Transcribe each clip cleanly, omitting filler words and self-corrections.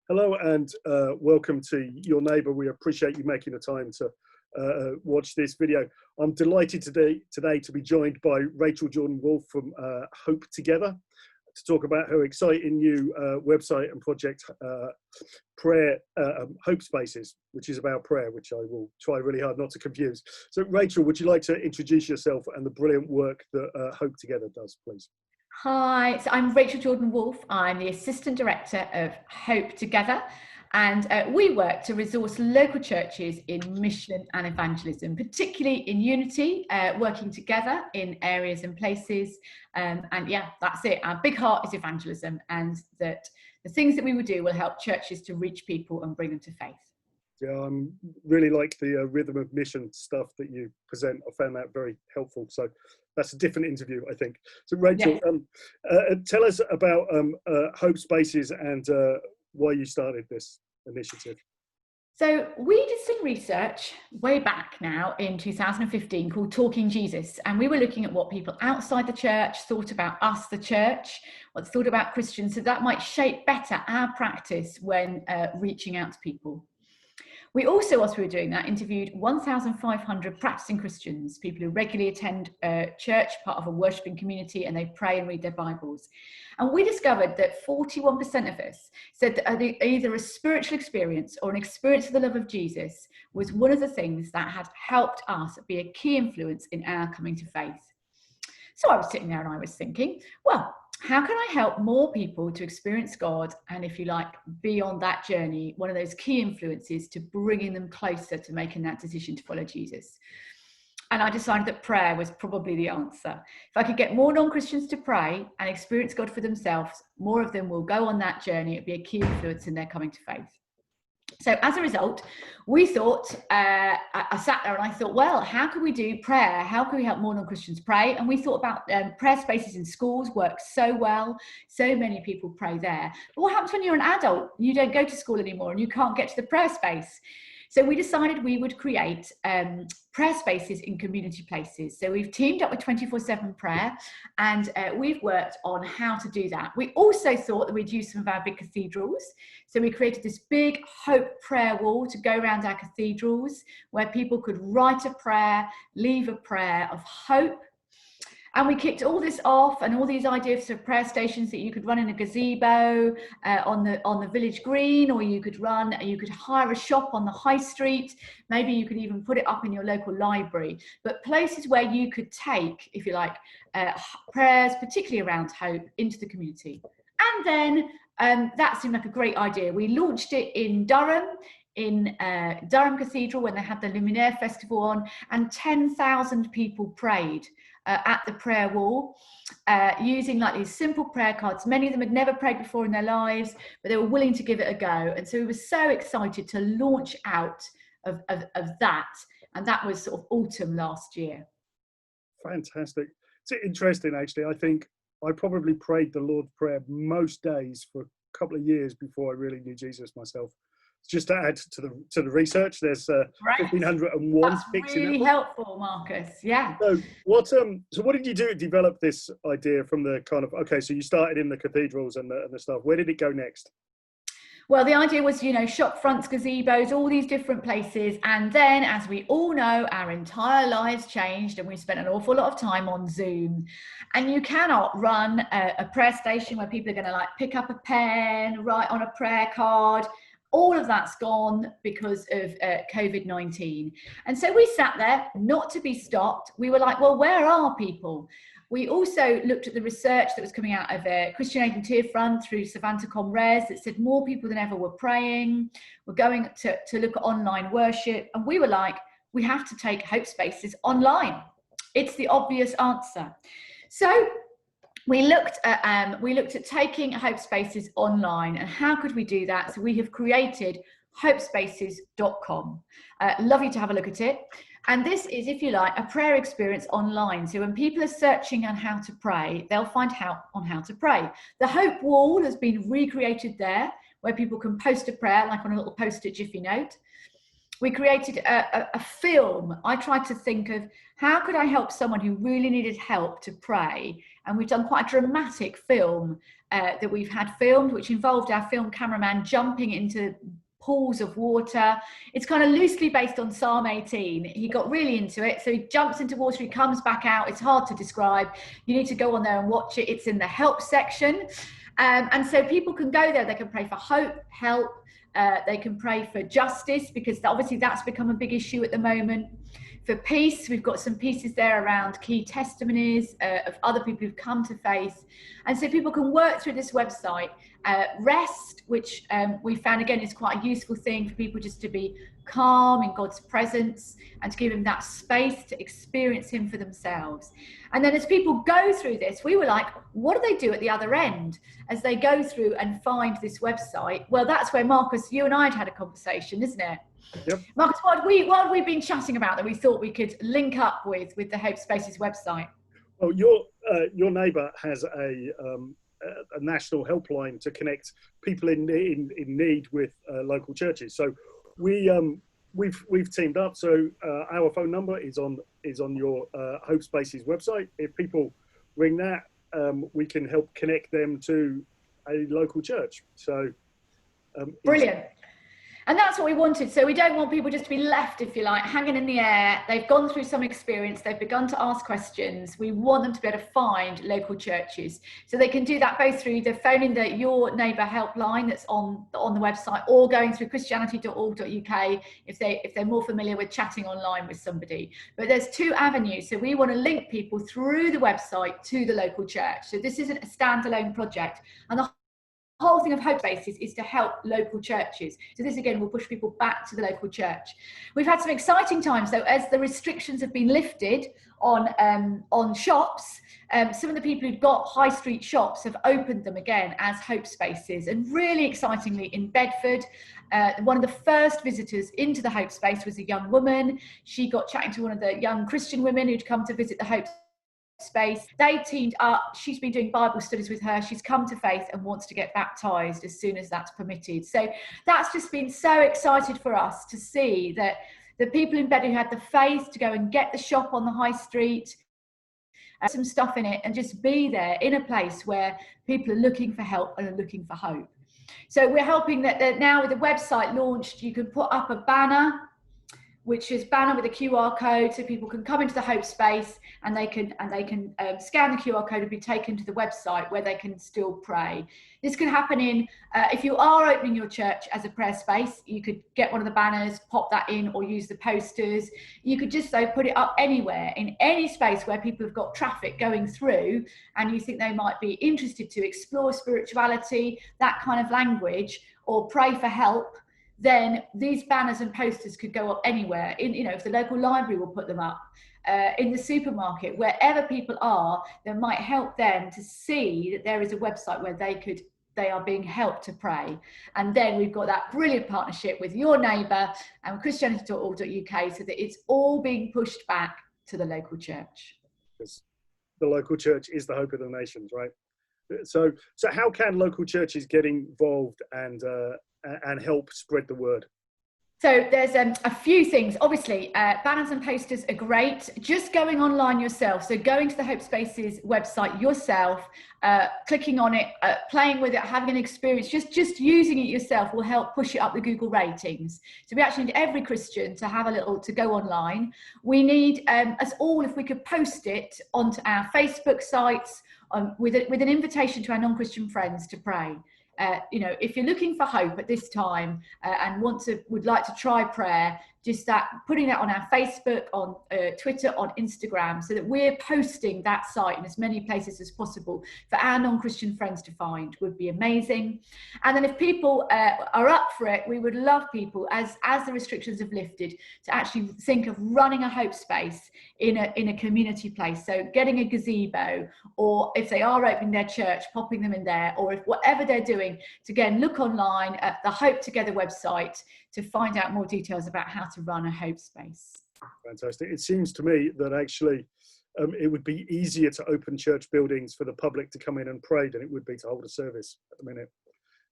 Hello and welcome to Your Neighbour. We appreciate you making the time to watch this video. I'm delighted today to be joined by Rachel Jordan-Wolfe from Hope Together to talk about her exciting new website and project, Prayer Hope Spaces, which is about prayer, which I will try really hard not to confuse. So Rachel, would you like to introduce yourself and the brilliant work that Hope Together does, please? Hi, so I'm Rachel Jordan-Wolfe. I'm the Assistant Director of Hope Together, and we work to resource local churches in mission and evangelism, particularly in unity, working together in areas and places. And yeah, that's it. Our big heart is evangelism, and that the things that we will do will help churches to reach people and bring them to faith. Yeah, I really like the rhythm of mission stuff that you present. I found that very helpful. So that's a different interview, I think. So Rachel, yes. Tell us about Hope Spaces and why you started this initiative. So we did some research way back now in 2015 called Talking Jesus, and we were looking at what people outside the church thought about us, the church, what they thought about Christians, so that might shape better our practice when reaching out to people. We also, whilst we were doing that, interviewed 1,500 practicing Christians, people who regularly attend church, part of a worshipping community, and they pray and read their Bibles. And we discovered that 41% of us said that either a spiritual experience or an experience of the love of Jesus was one of the things that had helped us be a key influence in our coming to faith. So I was sitting there and I was thinking, well, how can I help more people to experience God and, if you like, be on that journey, one of those key influences to bringing them closer to making that decision to follow Jesus? And I decided that prayer was probably the answer. If I could get more non-Christians to pray and experience God for themselves, more of them will go on that journey. It'd be a key influence in their coming to faith. So as a result, we thought, I sat there and I thought, well, how can we do prayer? How can we help more non-Christians pray? And we thought about prayer spaces in schools work so well. So many people pray there. But what happens when you're an adult? You don't go to school anymore and you can't get to the prayer space. So we decided we would create prayer spaces in community places. So we've teamed up with 24/7 Prayer, and we've worked on how to do that. We also thought that we'd use some of our big cathedrals. So we created this big Hope prayer wall to go around our cathedrals where people could write a prayer, leave a prayer of hope. And we kicked all this off, and all these ideas of prayer stations that you could run in a gazebo on the village green, or you could hire a shop on the high street. Maybe you could even put it up in your local library. But places where you could take, if you like, prayers, particularly around hope, into the community. And then that seemed like a great idea. We launched it in Durham Cathedral when they had the Luminaire Festival on, and 10,000 people prayed at the prayer wall using like these simple prayer cards. Many of them had never prayed before in their lives, but they were willing to give it a go. And so we were so excited to launch out of that. And that was sort of autumn last year. Fantastic. It's interesting, actually. I think I probably prayed the Lord's Prayer most days for a couple of years before I really knew Jesus myself. Just to add to the research, there's 1,501. That's really helpful, Marcus. Yeah. So what did you do to develop this idea from the kind of, okay, so you started in the cathedrals and the stuff. Where did it go next? Well, the idea was, shop fronts, gazebos, all these different places. And then, as we all know, our entire lives changed and we spent an awful lot of time on Zoom. And you cannot run a prayer station where people are going to like pick up a pen, write on a prayer card. All of that's gone because of COVID-19. And so we sat there, not to be stopped. We were like, well, where are people? We also looked at the research that was coming out of Christian Aid and Tearfront through Savanta ComRes that said more people than ever were praying. We're going to look at online worship. And we were like, we have to take Hope Spaces online. It's the obvious answer. So we looked at taking Hope Spaces online, and how could we do that? So we have created hopespaces.com. Love you to have a look at it. And this is, if you like, a prayer experience online. So when people are searching on how to pray, they'll find help on how to pray. The Hope Wall has been recreated there, where people can post a prayer, like on a little post-it Jiffy note. We created a film. I tried to think of how could I help someone who really needed help to pray, and we've done quite a dramatic film that we've had filmed, which involved our film cameraman jumping into pools of water. It's kind of loosely based on Psalm 18. He got really into it. So he jumps into water, he comes back out. It's hard to describe. You need to go on there and watch it. It's in the help section. And so people can go there. They can pray for hope, help. They can pray for justice, because obviously that's become a big issue at the moment. For peace, we've got some pieces there around key testimonies of other people who've come to faith. And so people can work through this website. Rest, which we found again is quite a useful thing for people just to be calm in God's presence and to give him that space to experience him for themselves. And then as people go through this, we were like, what do they do at the other end as they go through and find this website? Well, that's where Marcus, you and I had a conversation, isn't it? Yep. Marcus, what have we been chatting about that we thought we could link up with the Hope Spaces website? Well, your neighbour has a national helpline to connect people in need with local churches. So we've teamed up. So our phone number is on your Hope Spaces website. If people ring that, we can help connect them to a local church. So brilliant. And that's what we wanted. So we don't want people just to be left, if you like, hanging in the air. They've gone through some experience. They've begun to ask questions. We want them to be able to find local churches. So they can do that both through the phoning Your Neighbour helpline that's on the website, or going through christianity.org.uk if they're more familiar with chatting online with somebody. But there's two avenues. So we want to link people through the website to the local church. So this isn't a standalone project. And the whole thing of Hope Spaces is to help local churches. So this again will push people back to the local church. We've had some exciting times though, as the restrictions have been lifted on shops. Some of the people who've got high street shops have opened them again as Hope Spaces. And really excitingly, in Bedford, one of the first visitors into the Hope Space was a young woman. She got chatting to one of the young Christian women who'd come to visit the Hope Space. They teamed up. She's been doing Bible studies with her. She's come to faith and wants to get baptized as soon as that's permitted. So that's just been so excited for us to see that the people in Bedford who had the faith to go and get the shop on the high street, some stuff in it, and just be there in a place where people are looking for help and are looking for hope. So we're helping that now with the website launched, you can put up a banner, which is banner with a QR code, so people can come into the Hope Space and they can scan the QR code and be taken to the website where they can still pray. This can happen in, if you are opening your church as a prayer space, you could get one of the banners, pop that in, or use the posters. You could just put it up anywhere, in any space where people have got traffic going through and you think they might be interested to explore spirituality, that kind of language, or pray for help. Then these banners and posters could go up anywhere. If the local library will put them up, in the supermarket, wherever people are, that might help them to see that there is a website where they are being helped to pray. And then we've got that brilliant partnership with Your Neighbour and christianity.org.uk, so that it's all being pushed back to the local church. The local church is the hope of the nations, right? So how can local churches get involved and help spread the word? So there's a few things. Obviously, banners and posters are great. Just going online yourself, so going to the Hope Spaces website yourself, clicking on it, playing with it, having an experience, just using it yourself will help push it up the Google ratings. So we actually need every Christian to have to go online. We need us all, if we could post it onto our Facebook sites with an invitation to our non-Christian friends to pray. If you're looking for hope at this time and would like to try prayer, just putting that on our Facebook, on Twitter, on Instagram, so that we're posting that site in as many places as possible for our non-Christian friends to find would be amazing. And then if people are up for it, we would love people, as the restrictions have lifted, to actually think of running a Hope Space in a community place. So getting a gazebo, or if they are opening their church, popping them in there, or if whatever they're doing, to again look online at the Hope Together website to find out more details about how to run a Hope Space. Fantastic. It seems to me that actually it would be easier to open church buildings for the public to come in and pray than it would be to hold a service at the minute.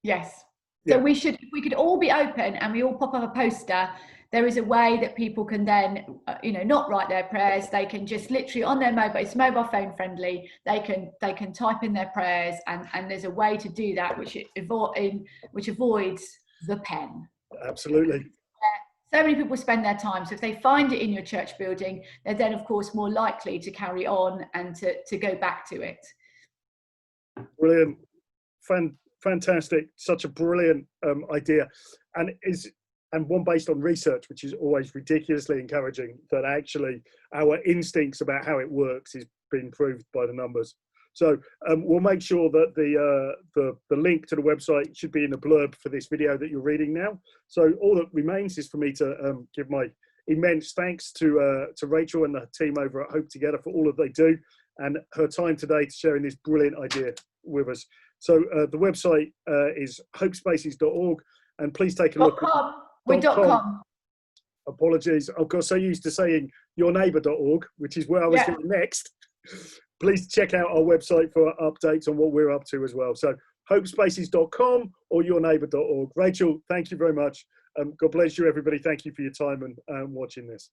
Yes. Yeah. So we could all be open and we all pop up a poster there is a way that people can then, not write their prayers. They can just literally on their mobile, it's mobile phone friendly. They can type in their prayers, and there's a way to do that which avoids the pen. Absolutely. So many people spend their time. So if they find it in your church building, they're then of course more likely to carry on and to go back to it. Brilliant. Fantastic. Such a brilliant idea. And one based on research, which is always ridiculously encouraging, that actually our instincts about how it works is being proved by the numbers. So we'll make sure that the link to the website should be in the blurb for this video that you're reading now. So all that remains is for me to give my immense thanks to Rachel and the team over at Hope Together for all that they do, and her time today to sharing this brilliant idea with us. So the website is hopespaces.org, and please take a look. .com. Apologies, I've got so used to saying yourneighbour.org, which is where I was going next. Please check out our website for updates on what we're up to as well. So hopespaces.com or yourneighbour.org. Rachel, thank you very much. God bless you, everybody. Thank you for your time and watching this.